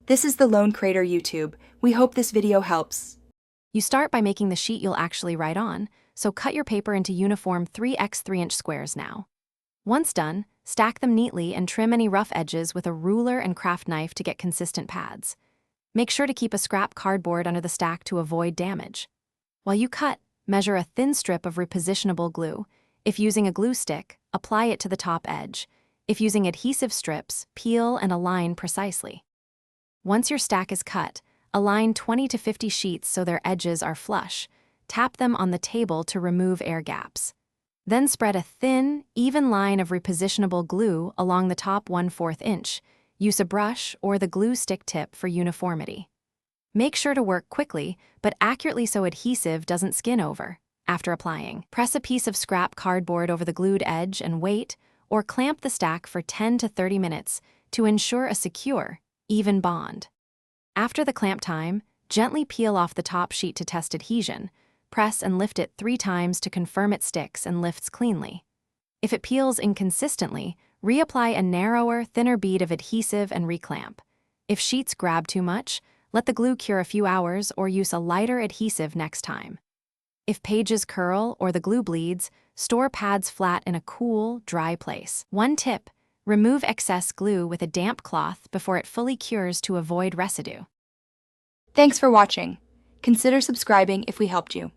This is the Lone Crater YouTube. We hope this video helps. You start by making the sheet you'll actually write on, so cut your paper into uniform 3x 3-inch squares now. Once done, stack them neatly and trim any rough edges with a ruler and craft knife to get consistent pads. Make sure to keep a scrap cardboard under the stack to avoid damage. While you cut, measure a thin strip of repositionable glue. If using a glue stick, apply it to the top edge. If using adhesive strips, peel and align precisely. Once your stack is cut, align 20 to 50 sheets so their edges are flush. Tap them on the table to remove air gaps. Then spread a thin, even line of repositionable glue along the top 1/4 inch. Use a brush or the glue stick tip for uniformity. Make sure to work quickly, but accurately so adhesive doesn't skin over. After applying, press a piece of scrap cardboard over the glued edge and wait, or clamp the stack for 10 to 30 minutes to ensure a secure, even bond. After the clamp time, gently peel off the top sheet to test adhesion. Press and lift it 3 times to confirm it sticks and lifts cleanly. If it peels inconsistently, reapply a narrower, thinner bead of adhesive and reclamp. If sheets grab too much, let the glue cure a few hours or use a lighter adhesive next time. If pages curl or the glue bleeds, store pads flat in a cool, dry place. One tip: remove excess glue with a damp cloth before it fully cures to avoid residue. Thanks for watching. Consider subscribing if we helped you.